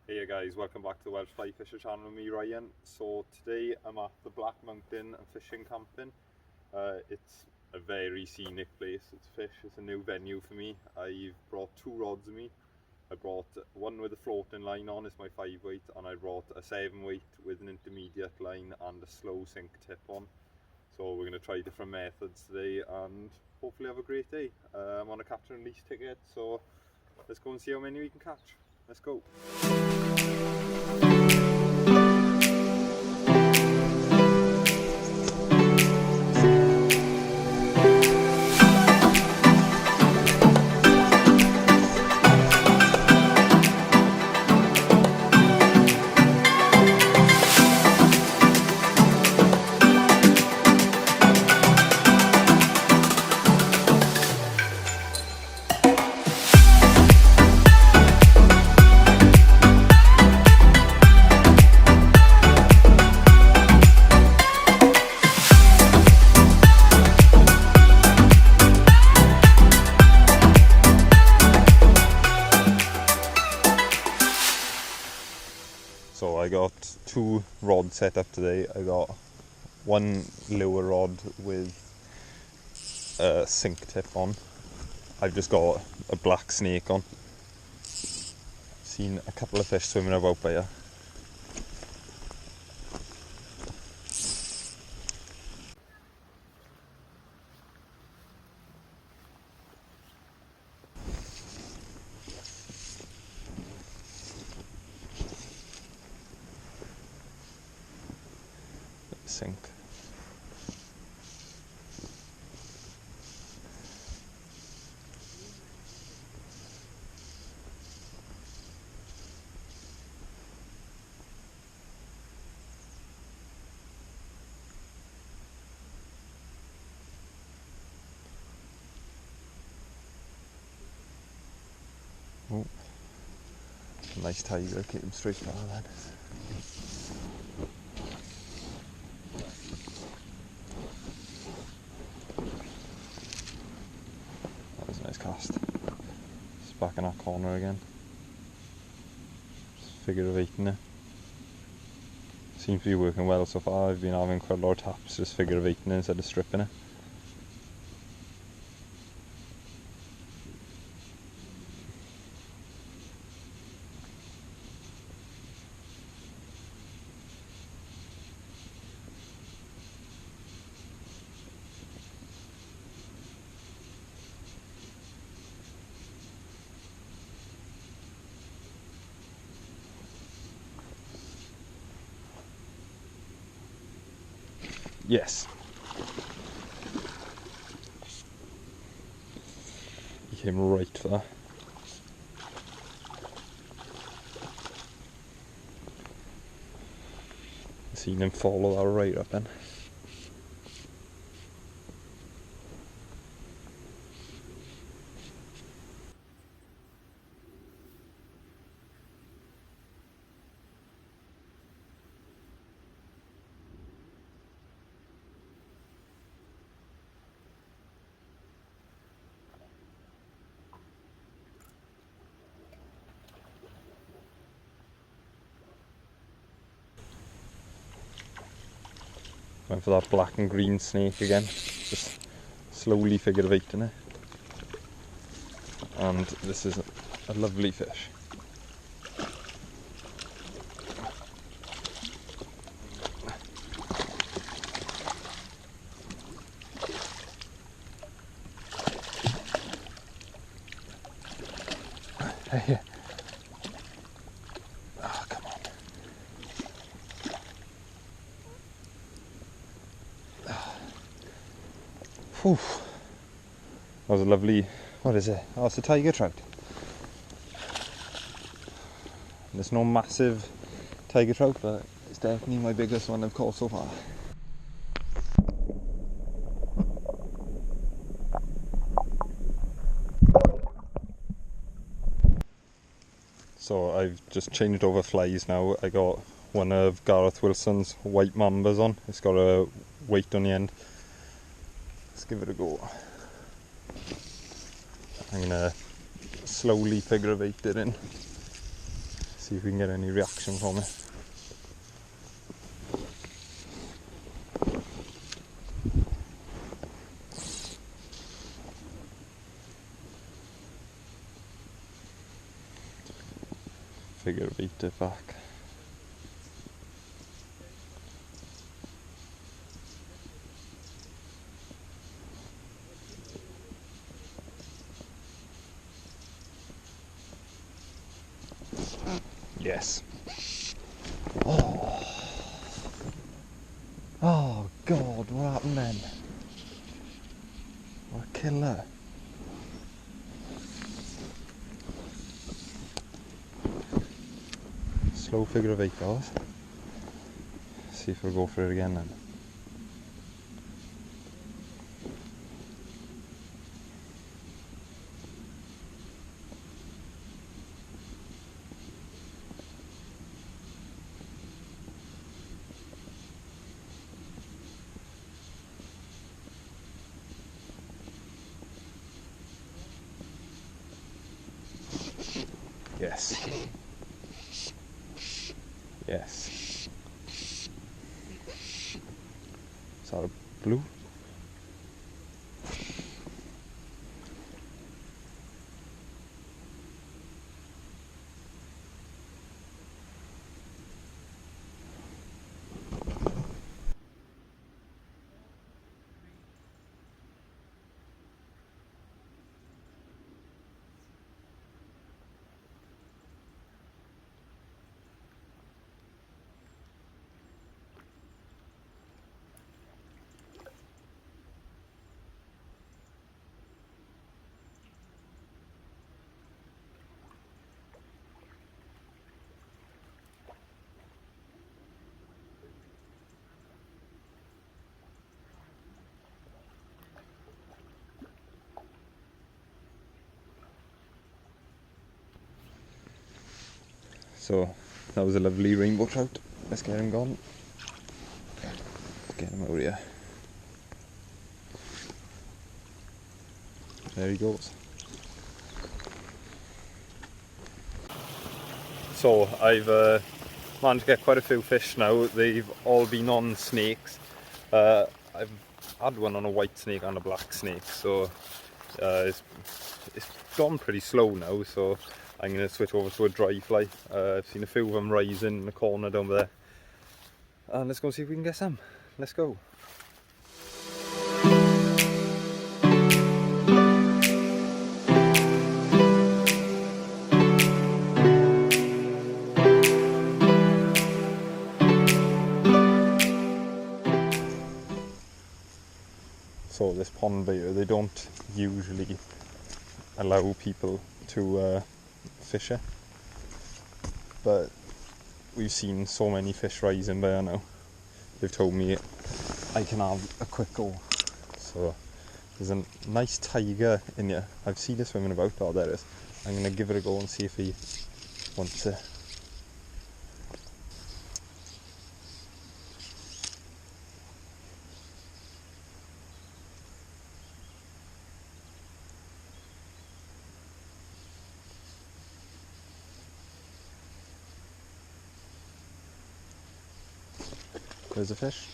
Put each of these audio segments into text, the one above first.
Hey guys, welcome back to the Welsh Fly Fisher channel with me, Ryan. So today I'm at the Black Mountain Fishing Camping. It's a very scenic place. It's a new venue for me. I've brought two rods with me. I brought one with a floating line on, it's my 5 weight, and I brought a 7 weight with an intermediate line and a slow sink tip on. So we're going to try different methods today and hopefully have a great day. I'm on a catch and release ticket, so let's go and see how many we can catch. Let's go. So I got two rods set up today. I got one lure rod with a sink tip on. I've just got a black snake on. Seen a couple of fish swimming about by here. Sink. Oh, nice tiger, keep him straight now then. That was a nice cast. It's back in that corner again. Figure of 8 in it. Seems to be working well so far. I've been having quite a lot of taps, just figure of 8 in it instead of stripping it. Yes. He came right for that. Seen him follow that right up then. Went for that black and green snake again, just slowly figure of 8 in it. And this is a lovely fish. Hey. Oh, come on. Whew. That was a lovely, what is it? Oh, it's a tiger trout. There's no massive tiger trout, but it's definitely my biggest one I've caught so far. So I've just changed over flies now. I got one of Gareth Wilson's white mambas on. It's got a weight on the end. Let's give it a go. I'm gonna slowly figure of 8 it in. See if we can get any reaction from it. Figure beat it back. Yes. Oh God, what happened then? What a killer. Slow figure of 8 guys. See if we'll go for it again then. Yes. Yes. Is that a blue? So that was a lovely rainbow trout. Let's get him gone. Let's get him over here. There he goes. So I've managed to get quite a few fish now. They've all been on snakes. I've had one on a white snake and a black snake, so it's gone pretty slow now, so I'm going to switch over to a dry fly. I've seen a few of them rising in the corner down there, and let's go see if we can get some. Let's go. So this pond bait, they don't usually allow people to fish it, but we've seen so many fish rising there now. They've told me I can have a quick go. So there's a nice tiger in here. I've seen it swimming about. Oh, there it is. I'm going to give it a go and see if he wants to. There's a fish.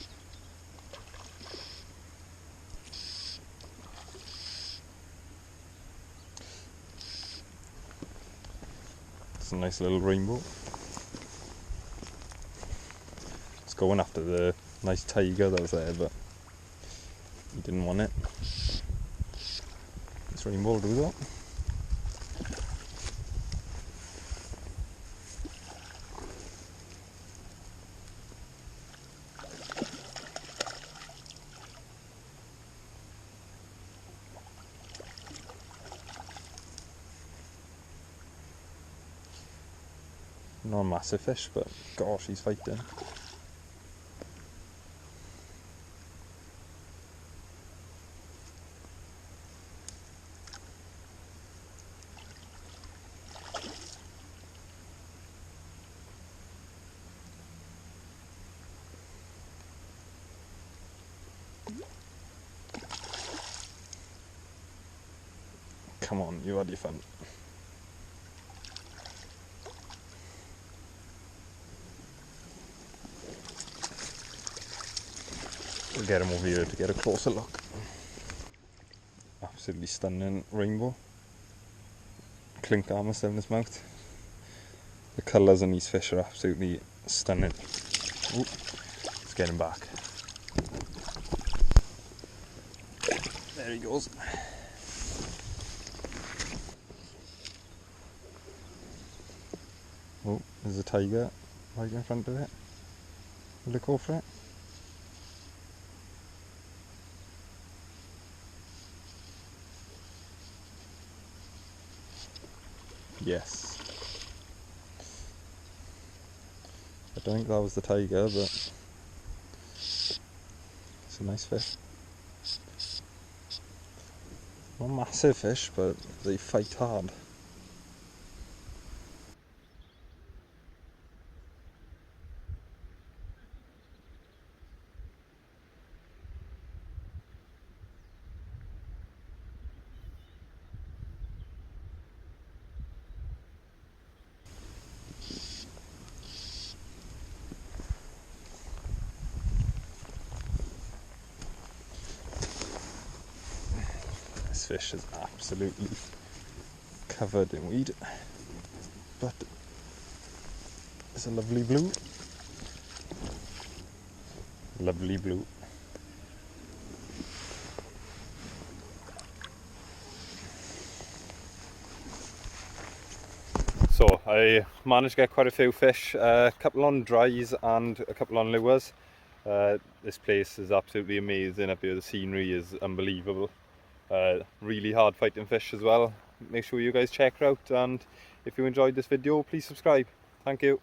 It's a nice little rainbow. It's going after the nice tiger that was there, but he didn't want it. This rainbow will do that. Not a massive fish, but gosh, he's fighting. Come on, you had your fun. We'll get him over here to get a closer look. Absolutely stunning rainbow. Clink armour still in his mouth. The colours on these fish are absolutely stunning. Ooh, let's get him back. There he goes. Oh, there's a tiger right in front of it. Will it go for it? Yes. I don't think that was the tiger, but it's a nice fish. Not a massive fish, but they fight hard. This fish is absolutely covered in weed, but it's a lovely blue. Lovely blue. So I managed to get quite a few fish, a couple on dries and a couple on lures. This place is absolutely amazing up here, the scenery is unbelievable. Really hard fighting fish as well. Make sure you guys check her out, and if you enjoyed this video, please subscribe. Thank you.